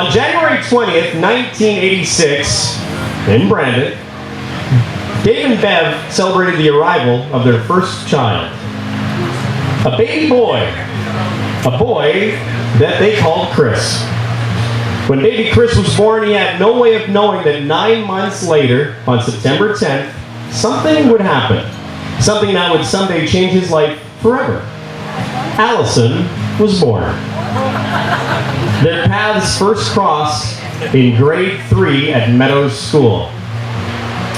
On January 20th, 1986, in Brandon, Dave and Bev celebrated the arrival of their first child. A baby boy. A boy that they called Chris. When baby Chris was born, he had no way of knowing that 9 months later, on September 10th, something would happen. Something that would someday change his life forever. Allison was born. Their paths first crossed in grade 3 at Meadows School.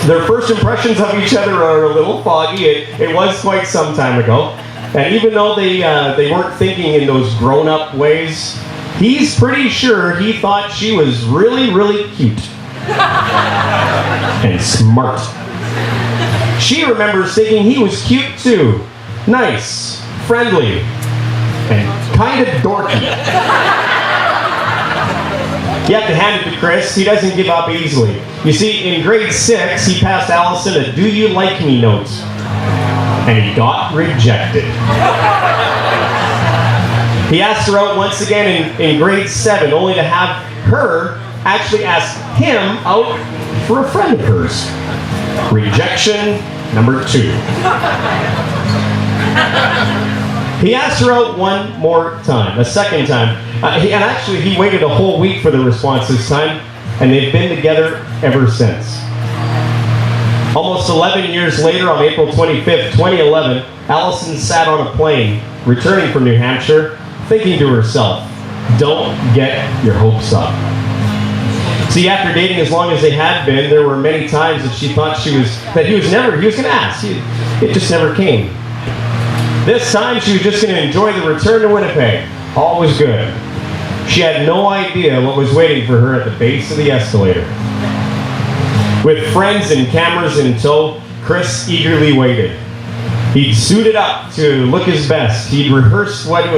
Their first impressions of each other are a little foggy. It was quite some time ago. And even though they weren't thinking in those grown-up ways, he's pretty sure he thought she was really, really cute. And smart. She remembers thinking he was cute too. Nice, friendly, and kind of dorky. You have to hand it to Chris. He doesn't give up easily. You see, in grade 6, he passed Allison a "Do you like me" note. And he got rejected. He asked her out once again in grade 7, only to have her actually ask him out for a friend of hers. Rejection number 2. He asked her out one more time, a second time. He waited a whole week for the response this time, and they've been together ever since. Almost 11 years later, on April 25th, 2011, Allison sat on a plane, returning from New Hampshire, thinking to herself, don't get your hopes up. See, after dating as long as they had been, there were many times that she thought he was going to ask. It just never came. This time, she was just going to enjoy the return to Winnipeg. All was good. She had no idea what was waiting for her at the base of the escalator. With friends and cameras in tow, Chris eagerly waited. He'd suited up to look his best. He'd rehearsed what he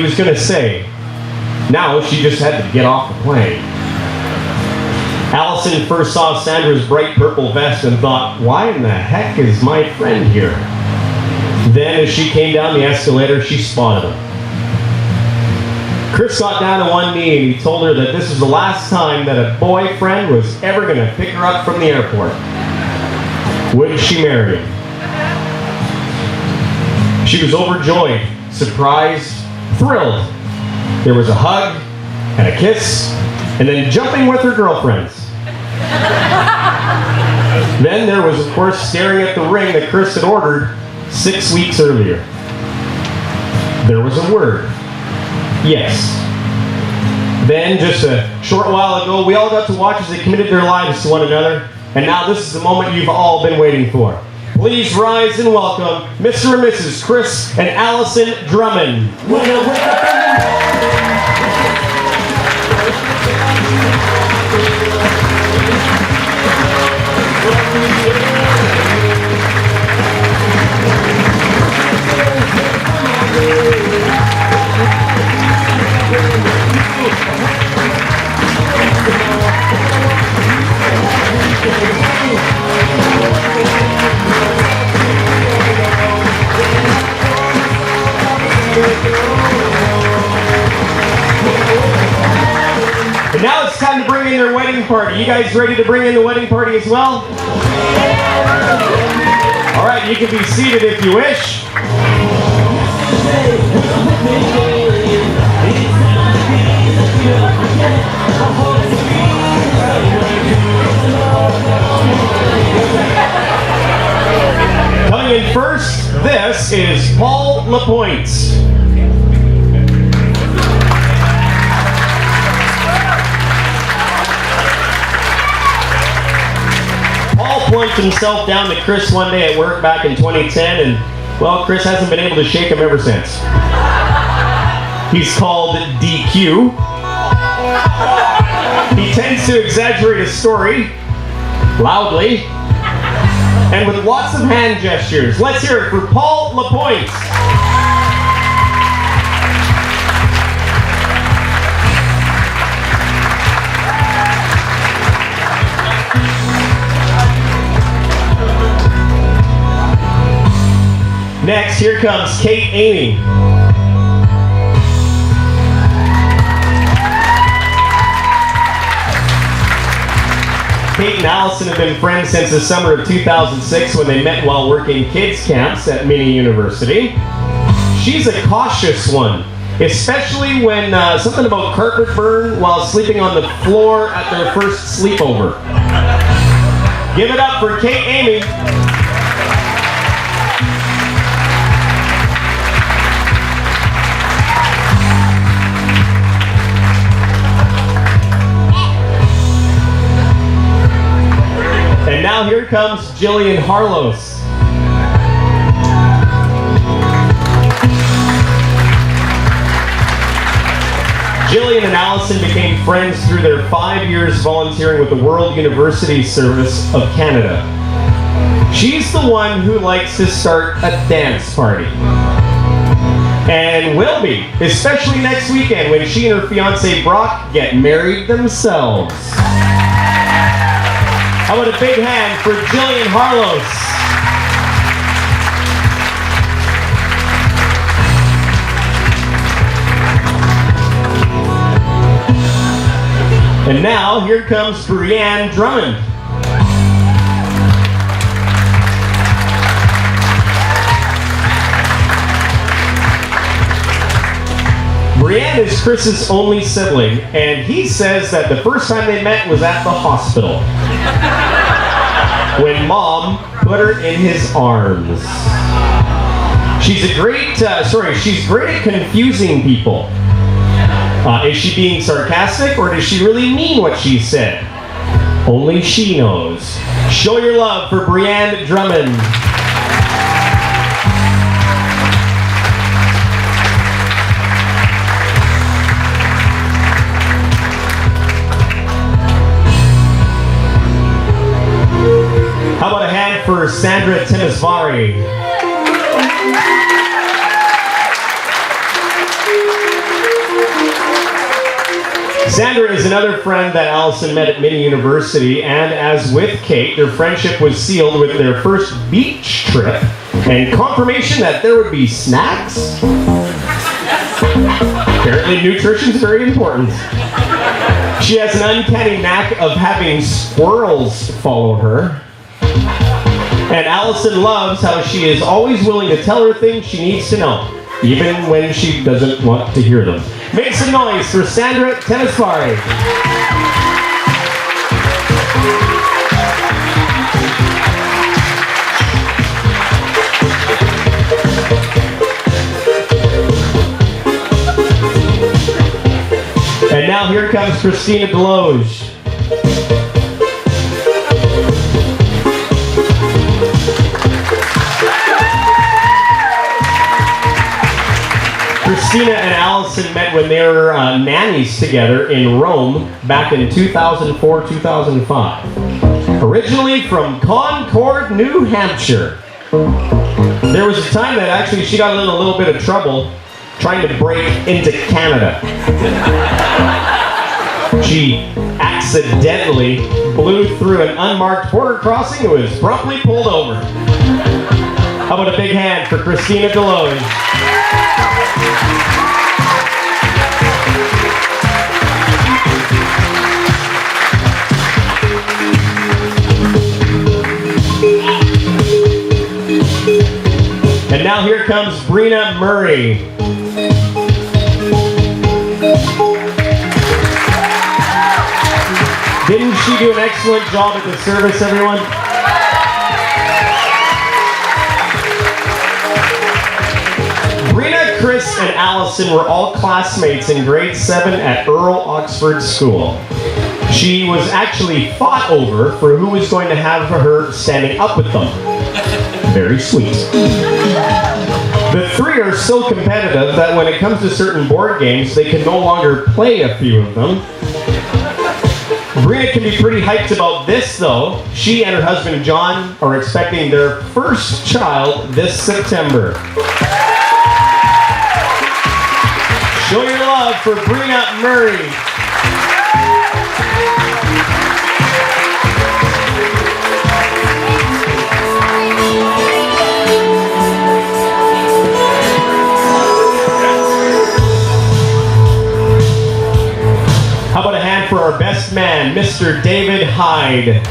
was going to say. Now she just had to get off the plane. Allison first saw Sandra's bright purple vest and thought, why in the heck is my friend here? Then as she came down the escalator, she spotted him. Chris got down on one knee and he told her that this was the last time that a boyfriend was ever going to pick her up from the airport. Would she marry him? She was overjoyed, surprised, thrilled. There was a hug and a kiss, and then jumping with her girlfriends. Then there was, of course, staring at the ring that Chris had ordered 6 weeks earlier. There was a word. Yes. Then, just a short while ago, we all got to watch as they committed their lives to one another, and now this is the moment you've all been waiting for. Please rise and welcome Mr. and Mrs. Chris and Allison Drummond. And now it's time to bring in their wedding party. You guys ready to bring in the wedding party as well? All right, you can be seated if you wish. Coming in first, this is Paul Lapointe. Points himself down to Chris one day at work back in 2010, and well, Chris hasn't been able to shake him ever since. He's called DQ. He tends to exaggerate his story loudly and with lots of hand gestures. Let's hear it for Paul Lapointe. Next, here comes Kate Amy. Kate and Allison have been friends since the summer of 2006 when they met while working kids camps at Mini University. She's a cautious one, especially when something about carpet burn while sleeping on the floor at their first sleepover. Give it up for Kate Amy. And now here comes Jillian Harlos. Jillian and Allison became friends through their 5 years volunteering with the World University Service of Canada. She's the one who likes to start a dance party. And will be, especially next weekend when she and her fiancé Brock get married themselves. How about a big hand for Jillian Harlos? And now, here comes Brianne Drummond. Brianne is Chris's only sibling, and he says that the first time they met was at the hospital when Mom put her in his arms. She's great at confusing people. Is she being sarcastic, or does she really mean what she said? Only she knows. Show your love for Brianne Drummond. How about a hand for Sandra Timisvari? Sandra is another friend that Allison met at Mini University, and as with Kate, their friendship was sealed with their first beach trip and confirmation that there would be snacks. Apparently nutrition is very important. She has an uncanny knack of having squirrels follow her. And Allison loves how she is always willing to tell her things she needs to know, even when she doesn't want to hear them. Make some noise for Sandra Timisvari. And now here comes Christina Deloge. Christina and Allison met when they were nannies together in Rome back in 2004-2005. Originally from Concord, New Hampshire. There was a time that actually she got in a little bit of trouble trying to break into Canada. She accidentally blew through an unmarked border crossing and was promptly pulled over. How about a big hand for Christina Deloge? And now here comes Brina Murray. Didn't she do an excellent job at the service, everyone? Brina, Chris, and Allison were all classmates in grade 7 at Earl Oxford School. She was actually fought over for who was going to have her standing up with them. Very sweet. The three are so competitive that when it comes to certain board games, they can no longer play a few of them. Brina can be pretty hyped about this, though. She and her husband, John, are expecting their first child this September. Show your love for Brina Murray. How about a hand for our best man, man, Mr. David Hyde.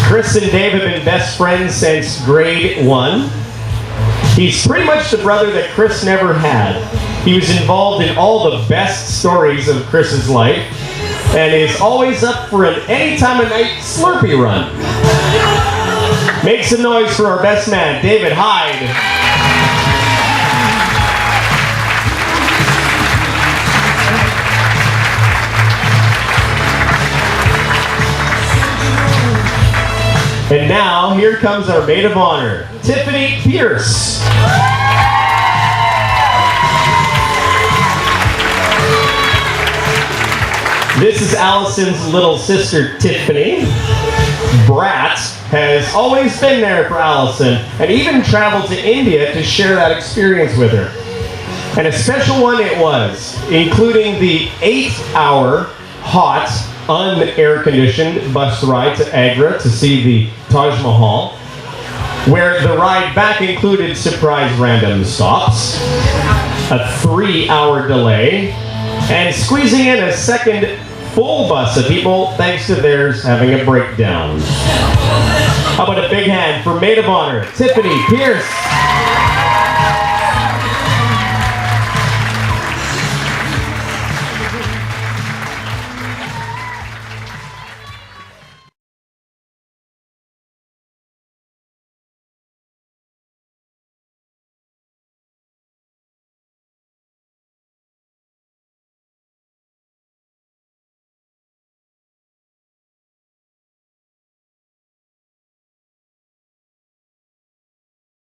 Chris and Dave have been best friends since grade 1. He's pretty much the brother that Chris never had. He was involved in all the best stories of Chris's life and is always up for an any time of night Slurpee run. Make some noise for our best man, David Hyde. And now, here comes our maid of honor, Tiffany Pierce. This is Allison's little sister, Tiffany. Brat has always been there for Allison and even traveled to India to share that experience with her. And a special one it was, including the 8-hour hot, un-air-conditioned bus ride to Agra to see the Taj Mahal, where the ride back included surprise random stops, a 3-hour delay, and squeezing in a second full bus of people thanks to theirs having a breakdown. How about a big hand for maid of honor, Tiffany Pierce.